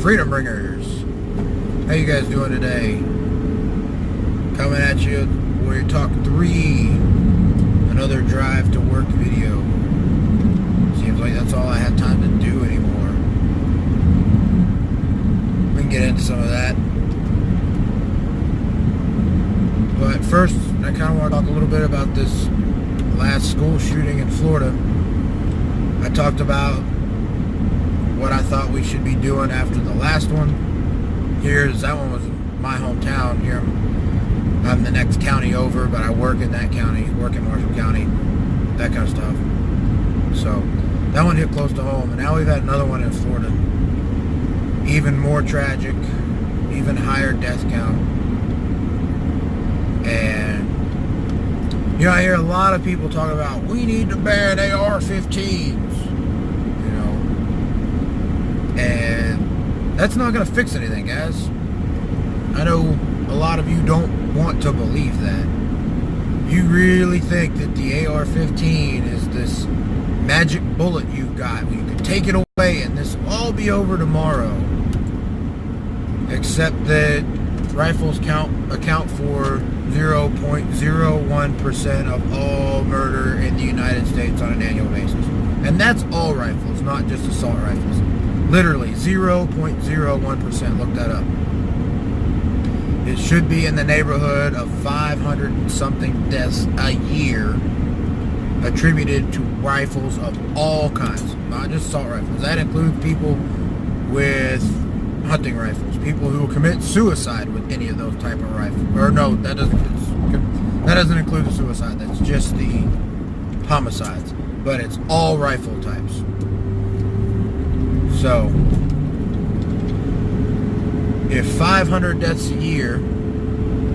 Freedom Ringers. How you guys doing today? Coming at you, Warrior Talk 3. Another drive to work video. Seems like that's all I have time to do anymore. We can get into some of that. But first, I kind of want to talk a little bit about this last school shooting in Florida. I talked about what I thought we should be doing after the last one. That one was my hometown. Here I'm the next county over, but I work in that county, work in Marshall County, that kind of stuff. So that one hit close to home, and now we've had another one in Florida. Even more tragic, even higher death count. And I hear a lot of people talk about we need to ban AR-15s, and that's not going to fix anything, guys. I know a lot of you don't want to believe that. You really think that the AR-15 is this magic bullet you've got. You can take it away and this will all be over tomorrow. Except that rifles account for 0.01% of all murder in the United States on an annual basis. And that's all rifles, not just assault rifles. Literally 0.01%. Look that up. It should be in the neighborhood of 500 and something deaths a year attributed to rifles of all kinds, not just assault rifles. That includes people with hunting rifles, people who commit suicide with any of those type of rifles. Or no, that doesn't include the suicide. That's just the homicides. But it's all rifle types. So, if 500 deaths a year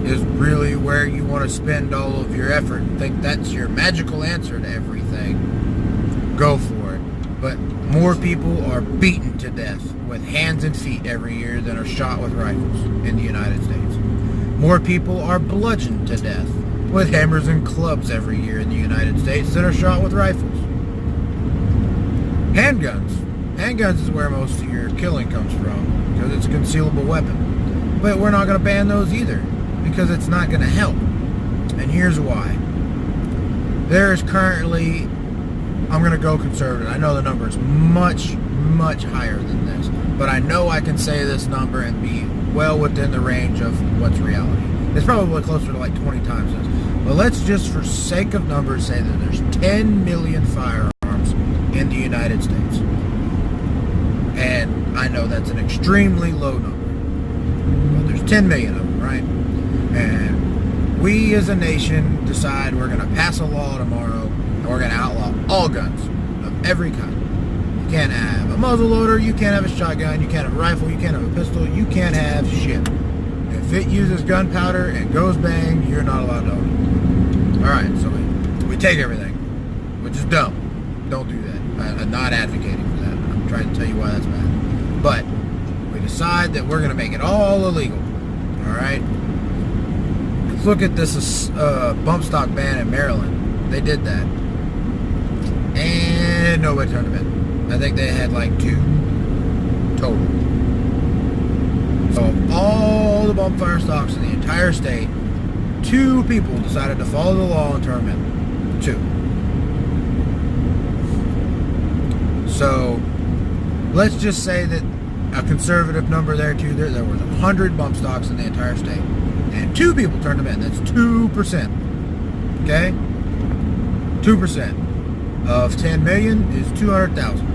is really where you want to spend all of your effort and think that's your magical answer to everything, go for it. But more people are beaten to death with hands and feet every year than are shot with rifles in the United States. More people are bludgeoned to death with hammers and clubs every year in the United States than are shot with rifles. Handguns is where most of your killing comes from, because it's a concealable weapon. But we're not going to ban those either, because it's not going to help. And here's why. There is currently, I'm going to go conservative. I know the number is much, much higher than this, but I know I can say this number and be well within the range of what's reality. It's probably closer to like 20 times this. But let's just, for sake of numbers, say that there's 10 million firearms in the United States. And I know that's an extremely low number. But there's 10 million of them, right? And we as a nation decide we're going to pass a law tomorrow and we're going to outlaw all guns of every kind. You can't have a muzzleloader, you can't have a shotgun, you can't have a rifle, you can't have a pistol, you can't have shit. If it uses gunpowder and goes bang, you're not allowed to own it. Alright, so we take everything, which is dumb. Don't do that. I'm not advocating for that. I'm trying to tell you why that's bad. But we decide that we're going to make it all illegal. Alright? Let's look at this bump stock ban in Maryland. They did that. And nobody turned them in. I think they had like 2 total. So of all the bump fire stocks in the entire state, 2 people decided to follow the law and turn them in. 2. So let's just say that a conservative number there too. There was 100 bump stocks in the entire state, and 2 people turned them in. That's 2%. Okay, 2% of 10 million is 200,000.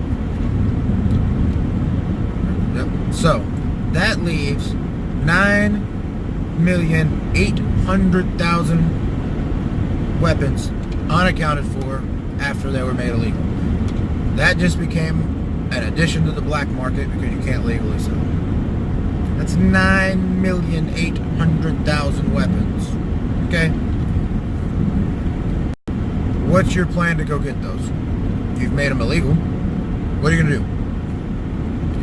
Yep. So that leaves 9,800,000 weapons unaccounted for after they were made illegal. That just became an addition to the black market because you can't legally sell. That's 9,800,000 weapons. Okay? What's your plan to go get those? You've made them illegal. What are you going to do?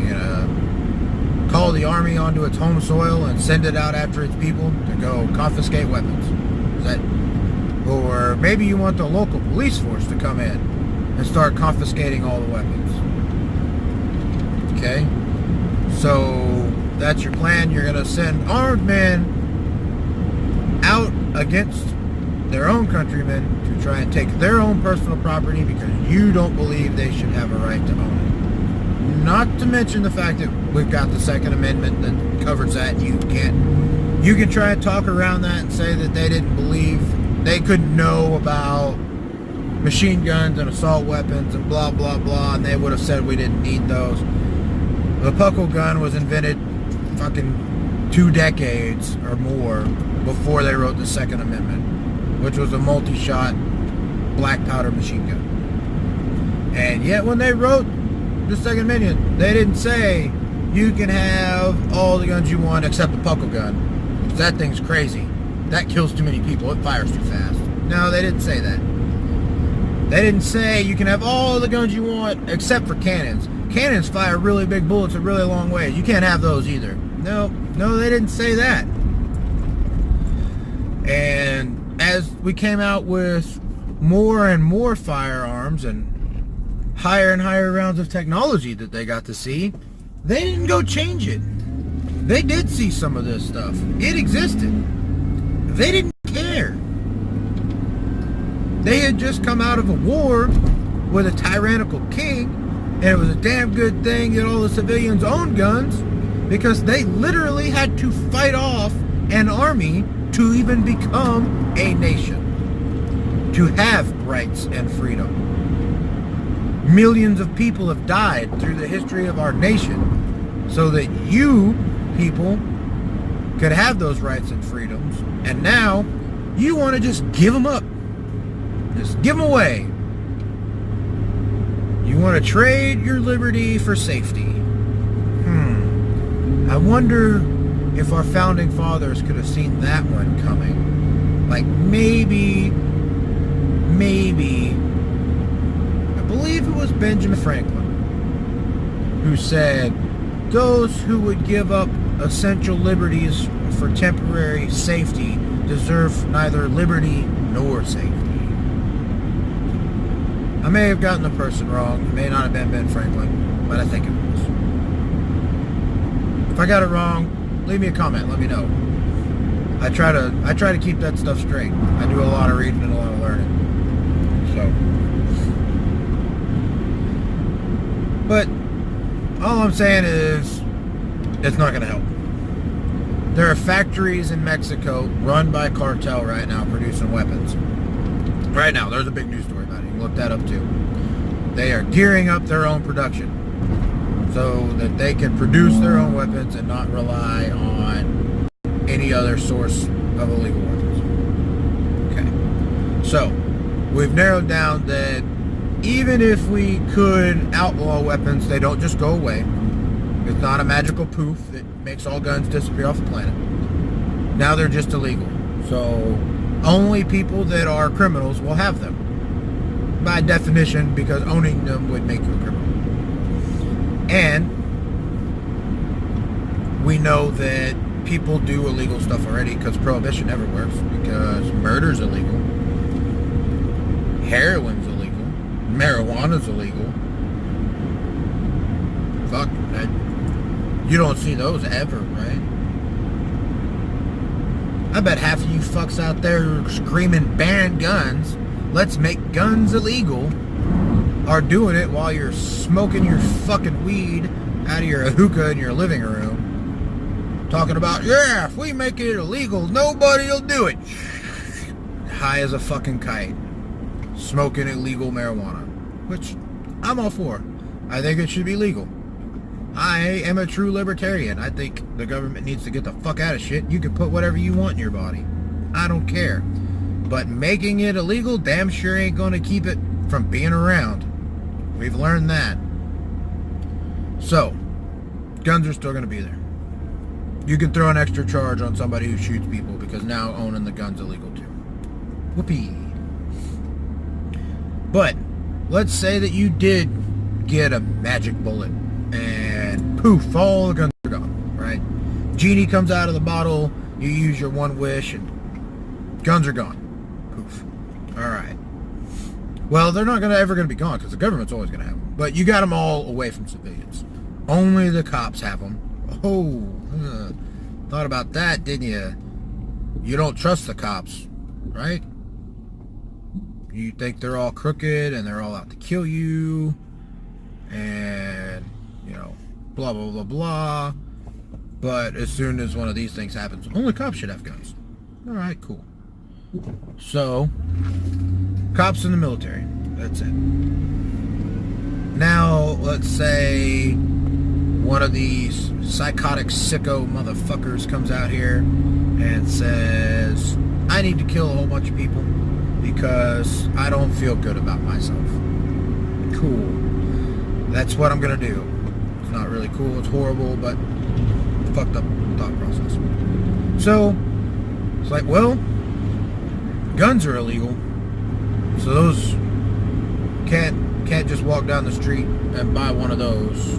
You're going to call the army onto its home soil and send it out after its people to go confiscate weapons? Is that, or maybe you want the local police force to come in and start confiscating all the weapons. Okay? So that's your plan. You're going to send armed men out against their own countrymen to try and take their own personal property because you don't believe they should have a right to own it. Not to mention the fact that we've got the Second Amendment that covers that. You can try and talk around that and say that they didn't believe, they couldn't know about machine guns and assault weapons and blah, blah, blah, and they would have said we didn't need those. The puckle gun was invented fucking 2 decades or more before they wrote the Second Amendment, which was a multi-shot black powder machine gun. And yet when they wrote the Second Amendment, they didn't say you can have all the guns you want except the puckle gun. Because that thing's crazy. That kills too many people. It fires too fast. No, they didn't say that. They didn't say you can have all the guns you want except for cannons. Cannons fire really big bullets a really long way. You can't have those either. No, they didn't say that. And as we came out with more and more firearms and higher rounds of technology that they got to see, they didn't go change it. They did see some of this stuff. It existed. They didn't care. They had just come out of a war with a tyrannical king, and it was a damn good thing that all the civilians owned guns because they literally had to fight off an army to even become a nation, to have rights and freedom. Millions of people have died through the history of our nation so that you people could have those rights and freedoms, and now you want to just give them up. Just give them away. You want to trade your liberty for safety. I wonder if our founding fathers could have seen that one coming. Like maybe, I believe it was Benjamin Franklin who said, those who would give up essential liberties for temporary safety deserve neither liberty nor safety. I may have gotten the person wrong. It may not have been Ben Franklin, but I think it was. If I got it wrong, leave me a comment. Let me know. I try to keep that stuff straight. I do a lot of reading and a lot of learning. So, but all I'm saying is, it's not going to help. There are factories in Mexico run by cartel right now producing weapons. Right now, there's a big news story about it. You can look that up too. They are gearing up their own production so that they can produce their own weapons and not rely on any other source of illegal weapons. Okay. So, we've narrowed down that even if we could outlaw weapons, they don't just go away. It's not a magical poof that makes all guns disappear off the planet. Now they're just illegal. So only people that are criminals will have them. By definition, because owning them would make you a criminal. And we know that people do illegal stuff already because prohibition never works. Because murder's illegal. Heroin's illegal. Marijuana's illegal. Fuck, you don't see those ever, right? I bet half of you fucks out there screaming ban guns, let's make guns illegal, are doing it while you're smoking your fucking weed out of your hookah in your living room. Talking about, yeah, if we make it illegal, nobody'll do it. High as a fucking kite. Smoking illegal marijuana. Which I'm all for. I think it should be legal. I am a true libertarian. I think the government needs to get the fuck out of shit. You can put whatever you want in your body. I don't care. But making it illegal damn sure ain't going to keep it from being around. We've learned that. So, guns are still going to be there. You can throw an extra charge on somebody who shoots people because now owning the gun's illegal too. Whoopee. But, let's say that you did get a magic bullet and poof, all the guns are gone, right? Genie comes out of the bottle, you use your one wish, and guns are gone. Poof. Alright. Well, they're not ever going to be gone, because the government's always going to have them. But you got them all away from civilians. Only the cops have them, Oh, thought about that, didn't you? You don't trust the cops, right? You think they're all crooked and they're all out to kill you, and, you know, blah, blah, blah, blah. But as soon as one of these things happens, only cops should have guns. All right, cool. So, cops in the military. That's it. Now, let's say one of these psychotic sicko motherfuckers comes out here and says, I need to kill a whole bunch of people because I don't feel good about myself. Cool. That's what I'm going to do. It's not really cool. It's horrible, but fucked up thought process. So, it's like, well, guns are illegal. So those can't just walk down the street and buy one of those.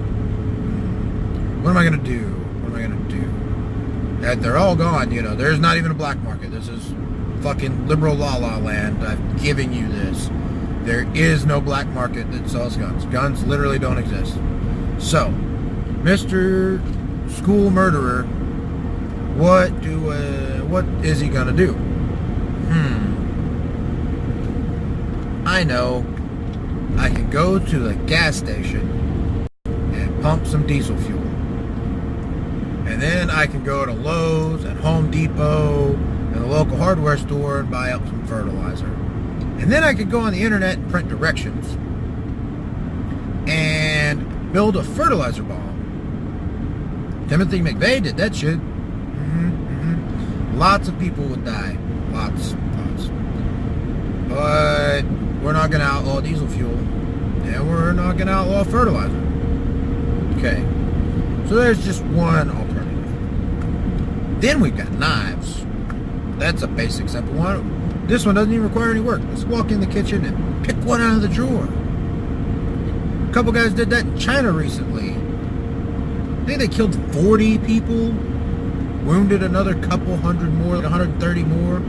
What am I going to do? What am I going to do? That they're all gone, you know. There's not even a black market. This is fucking liberal la-la land. I'm giving you this. There is no black market that sells guns. Guns literally don't exist. So, Mr. School Murderer, what is he going to do? I know. I can go to the gas station and pump some diesel fuel. And then I can go to Lowe's and Home Depot and the local hardware store and buy up some fertilizer. And then I could go on the internet and print directions and build a fertilizer bomb. Timothy McVeigh did that shit. Lots of people would die. Lots. But we're not going to outlaw diesel fuel. And we're not going to outlaw fertilizer. Okay. So there's just one alternative. Then we've got knives. That's a basic, simple one. This one doesn't even require any work. Let's walk in the kitchen and pick one out of the drawer. A couple guys did that in China recently. I think they killed 40 people, wounded another couple hundred more, like 130 more.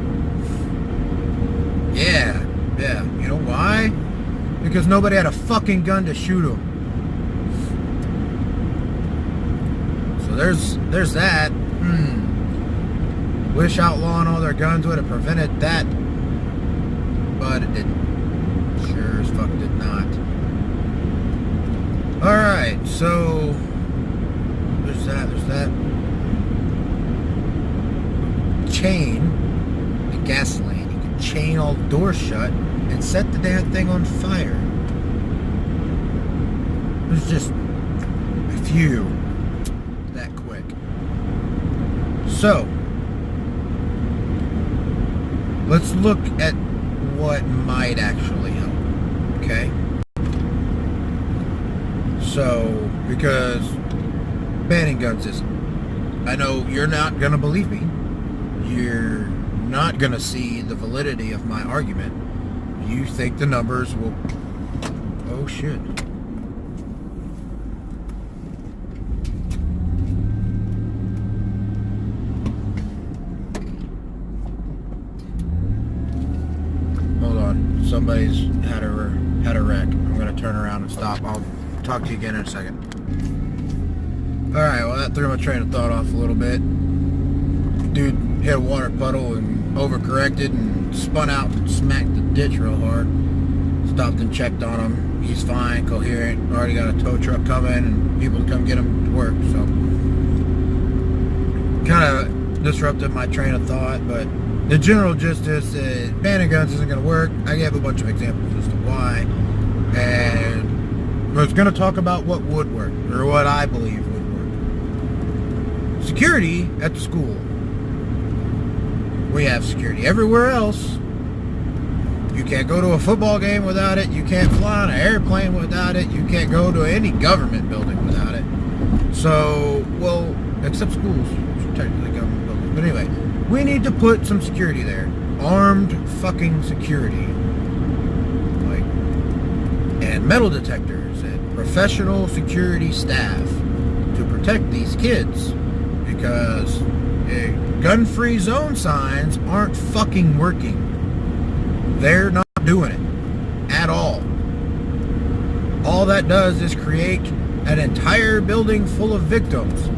Yeah. You know why? Because nobody had a fucking gun to shoot them. So there's that. Wish outlawing all their guns would have prevented that, but it didn't. Sure as fuck did not. Alright, so there's that. Chain the gas lane. You can chain all the doors shut and set the damn thing on fire. There's just a few that quick. So, let's look at what might actually help, okay? So, because banning guns isn't. I know you're not going to believe me. You're not going to see the validity of my argument. You think the numbers will... Oh, shit. Somebody's had a wreck. I'm going to turn around and stop. I'll talk to you again in a second. Alright, well that threw my train of thought off a little bit. Dude hit a water puddle and overcorrected and spun out and smacked the ditch real hard. Stopped and checked on him. He's fine, coherent. Already got a tow truck coming and people to come get him to work. So, kind of disrupted my train of thought, but the general gist is that banning guns isn't going to work. I gave a bunch of examples as to why. And I was going to talk about what would work, or what I believe would work. Security at the school. We have security everywhere else. You can't go to a football game without it. You can't fly on an airplane without it. You can't go to any government building without it. So, well, except schools, which are technically government buildings. But anyway, we need to put some security there. Armed fucking security. And metal detectors and professional security staff to protect these kids. Because gun-free zone signs aren't fucking working. They're not doing it. At all. All that does is create an entire building full of victims.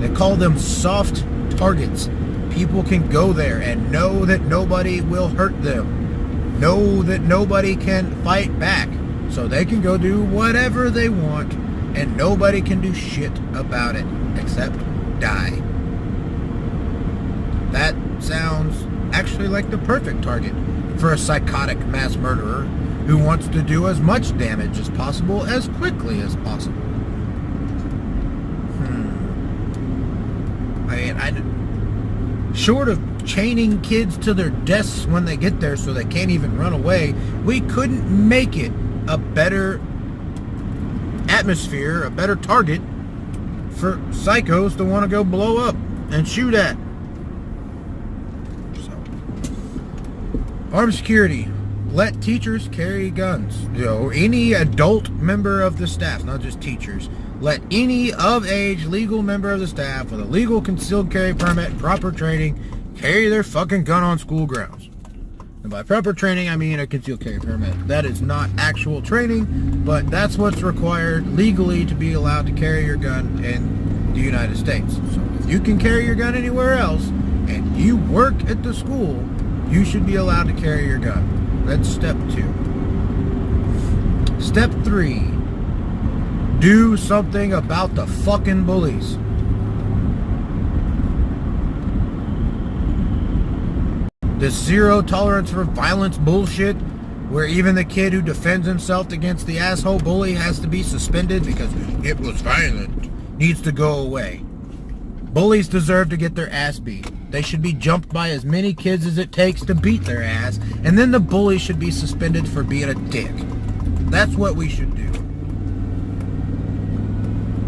They call them soft targets. People can go there and know that nobody will hurt them. Know that nobody can fight back. So they can go do whatever they want and nobody can do shit about it except die. That sounds actually like the perfect target for a psychotic mass murderer who wants to do as much damage as possible as quickly as possible. Short of chaining kids to their desks when they get there so they can't even run away, we couldn't make it a better atmosphere, a better target for psychos to want to go blow up and shoot at. So, armed security. Let teachers carry guns. Any adult member of the staff, not just teachers. Let any of-age legal member of the staff with a legal concealed carry permit, proper training, carry their fucking gun on school grounds. And by proper training, I mean a concealed carry permit. That is not actual training, but that's what's required legally to be allowed to carry your gun in the United States. So if you can carry your gun anywhere else, and you work at the school, you should be allowed to carry your gun. That's step 2. Step 3. Do something about the fucking bullies. This zero tolerance for violence bullshit, where even the kid who defends himself against the asshole bully has to be suspended because it was violent, needs to go away. Bullies deserve to get their ass beat. They should be jumped by as many kids as it takes to beat their ass, and then the bully should be suspended for being a dick. That's what we should do.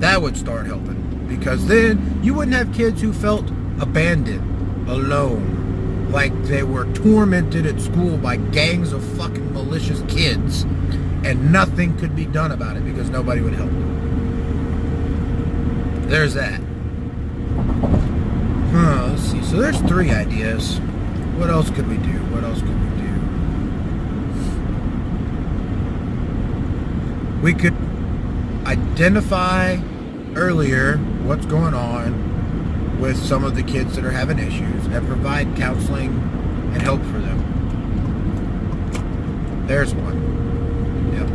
That would start helping, because then you wouldn't have kids who felt abandoned, alone, like they were tormented at school by gangs of fucking malicious kids, and nothing could be done about it because nobody would help them. There's that. Let's see. So there's 3 ideas. What else could we do? We could identify earlier what's going on with some of the kids that are having issues and provide counseling and help for them. There's one. Yep.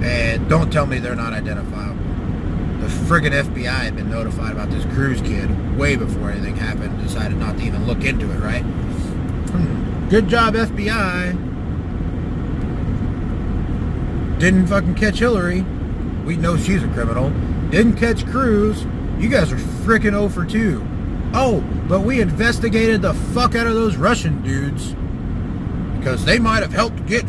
And don't tell me they're not identifiable. The friggin' FBI had been notified about this Cruz kid way before anything happened, decided not to even look into it, right? Good job, FBI. Didn't fucking catch Hillary. We know she's a criminal. Didn't catch Cruz. You guys are frickin' 0 for 2. Oh, but we investigated the fuck out of those Russian dudes because they might have helped get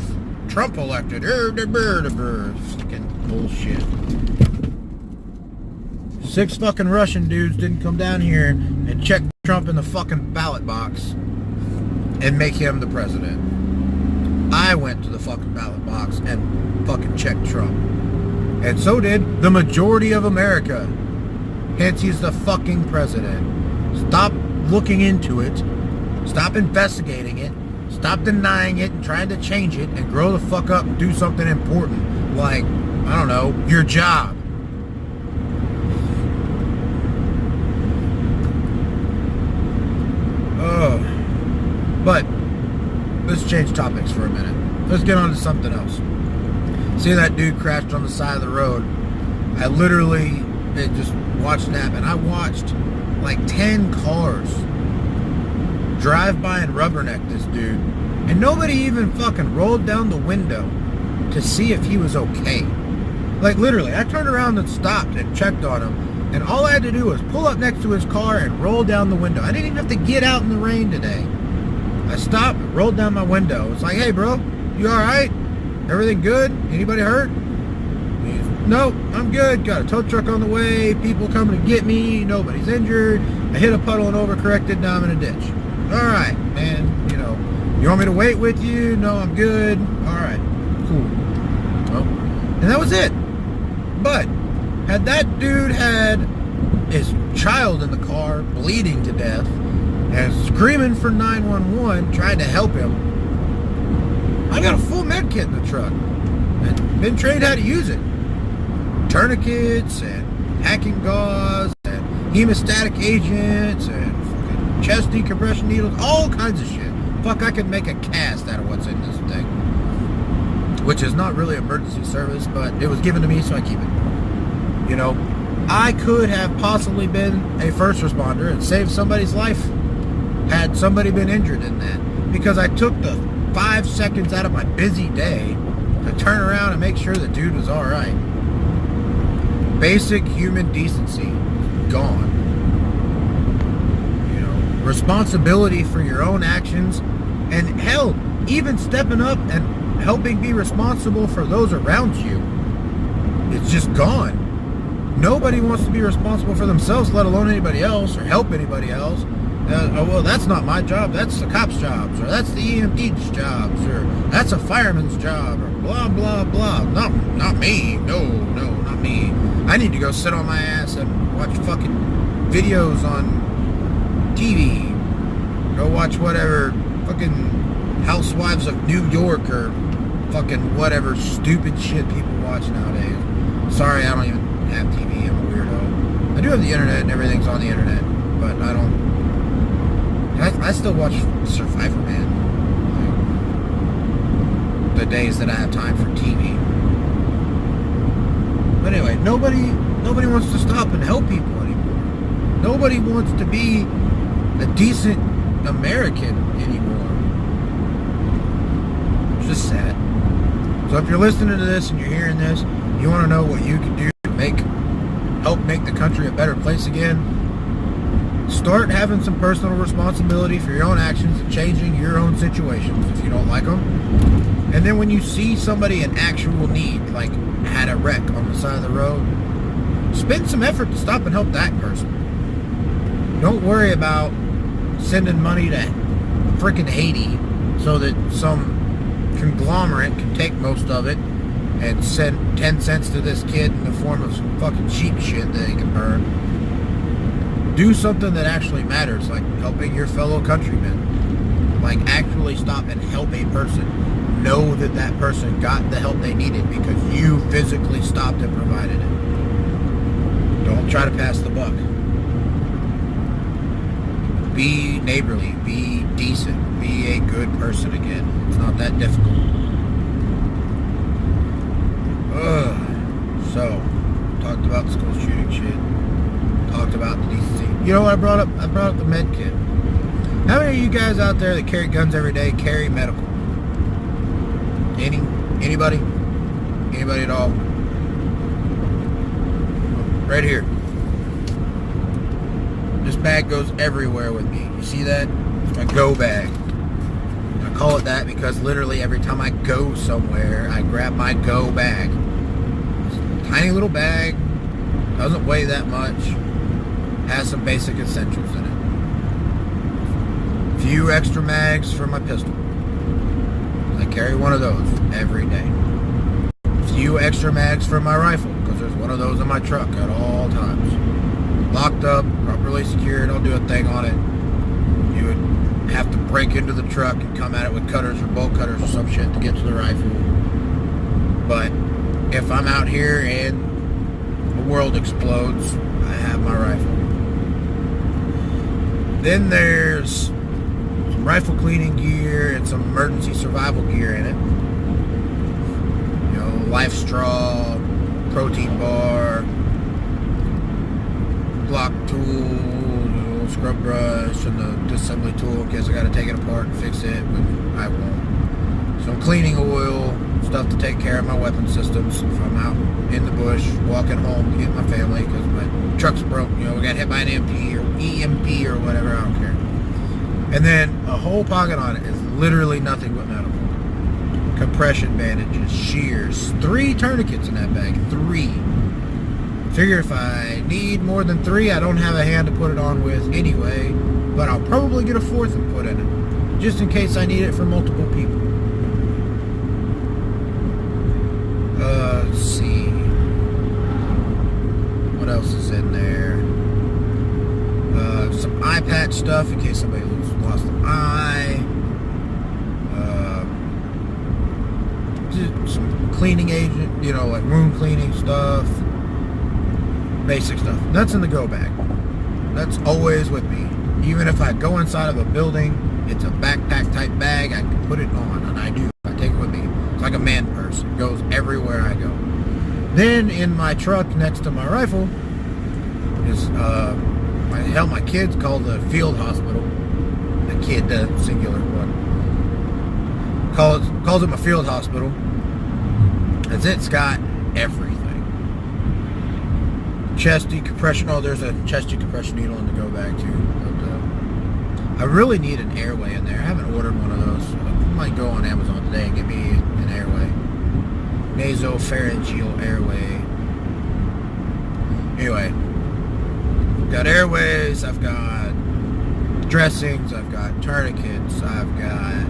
Trump elected. Fucking bullshit. 6 fucking Russian dudes didn't come down here and check Trump in the fucking ballot box and make him the president. I went to the fucking ballot box and fucking checked Trump. And so did the majority of America. Hence, he's the fucking president. Stop looking into it. Stop investigating it. Stop denying it and trying to change it and grow the fuck up and do something important. Like, I don't know, your job. But let's change topics for a minute. Let's get on to something else. See that dude crashed on the side of the road. I literally just watched that, and I watched like 10 cars drive by and rubberneck this dude, and nobody even fucking rolled down the window to see if he was okay. Like literally, I turned around and stopped and checked on him, and all I had to do was pull up next to his car and roll down the window. I didn't even have to get out in the rain today. I stopped, rolled down my window. It's like, hey bro, you alright? Everything good? Anybody hurt? Nope, I'm good. Got a tow truck on the way. People coming to get me. Nobody's injured. I hit a puddle and overcorrected. Now I'm in a ditch. Alright, man. You want me to wait with you? No, I'm good. Alright, cool. Well, and that was it. But had that dude had his child in the car bleeding to death and screaming for 911, trying to help him, I got a full med kit in the truck and been trained how to use it. Tourniquets and hacking gauze and hemostatic agents and fucking chest decompression needles, all kinds of shit. Fuck, I could make a cast out of what's in this thing. Which is not really emergency service, but it was given to me, so I keep it. You know, I could have possibly been a first responder and saved somebody's life had somebody been injured in that. Because I took the 5 seconds out of my busy day to turn around and make sure the dude was alright. Basic human decency, gone. You know, responsibility for your own actions, and hell, even stepping up and helping be responsible for those around you, it's just gone. Nobody wants to be responsible for themselves, let alone anybody else, or help anybody else. Oh, well, that's not my job, that's the cop's jobs, or that's the EMT's jobs, or that's a fireman's job, or blah, blah, blah. Not me. No, not me. I need to go sit on my ass and watch fucking videos on TV. Go watch whatever fucking Housewives of New York, or fucking whatever stupid shit people watch nowadays. Sorry, I don't even have TV. I'm a weirdo. I do have the internet and everything's on the internet, but I still watch Survivor, man. Like, the days that I have time for TV. But anyway, nobody wants to stop and help people anymore. Nobody wants to be a decent American anymore. It's just sad. So if you're listening to this and you're hearing this, you want to know what you can do to help make the country a better place again, start having some personal responsibility for your own actions and changing your own situations if you don't like them. And then when you see somebody in actual need, like had a wreck on the side of the road, spend some effort to stop and help that person. Don't worry about sending money to frickin' Haiti so that some conglomerate can take most of it and send 10 cents to this kid in the form of some fucking cheap shit that he can burn. Do something that actually matters, like helping your fellow countrymen. Like actually stop and help a person. Know that that person got the help they needed because you physically stopped and provided it. Don't try to pass the buck. Be neighborly, be decent, be a good person again. It's not that difficult. So, talked about the school shooting shit. Talked about the decency. You know what I brought up? I brought up the med kit. How many of you guys out there that carry guns every day carry medical? Anybody? Anybody at all? Right here. This bag goes everywhere with me. You see that? It's my go bag. I call it that because literally every time I go somewhere, I grab my go bag. It's a tiny little bag. Doesn't weigh that much. Has some basic essentials in it. Few extra mags for my pistol. I carry one of those every day. Few extra mags for my rifle because there's one of those in my truck at all times. Locked up, properly secured. I'll do a thing on it. You would have to break into the truck and come at it with cutters or bolt cutters or some shit to get to the rifle. But if I'm out here and the world explodes, I have my rifle. Then there's some rifle cleaning gear and some emergency survival gear in it. You know, life straw, protein bar, block tool, scrub brush, and the disassembly tool in case I got to take it apart and fix it, but I won't. Some cleaning oil, stuff to take care of my weapon systems if I'm out in the bush, walking home to get my family because my truck's broke. You know, we got hit by an MP or EMP or whatever, I don't care. And then a whole pocket on it is literally nothing but medical. Compression bandages, shears, 3 tourniquets in that bag, 3. Figure if I need more than 3, I don't have a hand to put it on with anyway, but I'll probably get a 4th and put in it, just in case I need it for multiple people. Let's see. What else is in there? Some eye patch stuff in case somebody lost an eye. Some cleaning agent, you know, like room cleaning stuff. Basic stuff. That's in the go bag. That's always with me. Even if I go inside of a building, it's a backpack type bag, I can put it on, and I do. I take it with me. It's like a man purse. It goes everywhere I go. Then in my truck next to my rifle is my kids call the field hospital. The kid, the singular one, calls it my field hospital. As it's got everything. Chest decompression. Oh, there's a chest decompression needle on the go bag too. But, I really need an airway in there. I haven't ordered one of those. I might go on Amazon today and get me an airway. Nasopharyngeal airway. Anyway, I've got airways. I've got dressings. I've got tourniquets. I've got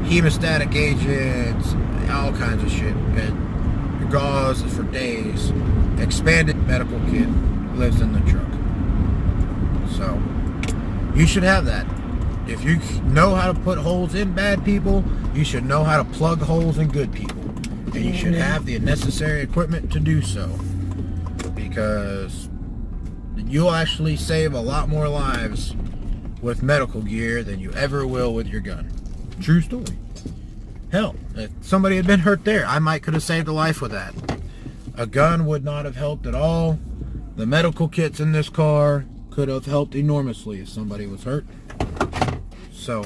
hemostatic agents. All kinds of shit. And gauze for days. Expanded medical kit lives in the truck. So you should have that. If you know how to put holes in bad people, you should know how to plug holes in good people. And you should have the necessary equipment to do so. Because you'll actually save a lot more lives with medical gear than you ever will with your gun. True story. Hell, if somebody had been hurt there, I might could have saved a life with that. A gun would not have helped at all. The medical kits in this car could have helped enormously if somebody was hurt. So,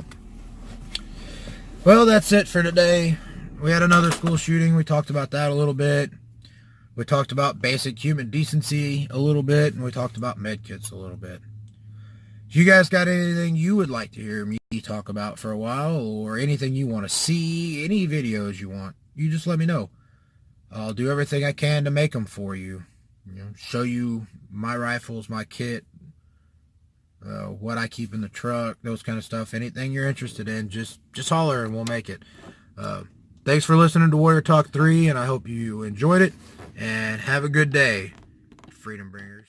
well, that's it for today. We had another school shooting. We talked about that a little bit. We talked about basic human decency a little bit, and we talked about med kits a little bit. If you guys got anything you would like to hear me talk about for a while, or anything you want to see, any videos you want, you just let me know. I'll do everything I can to make them for you. Show you my rifles, my kit, what I keep in the truck, those kind of stuff. Anything you're interested in, just holler and we'll make it. Thanks for listening to Warrior Talk 3, and I hope you enjoyed it. And have a good day, Freedom Bringers.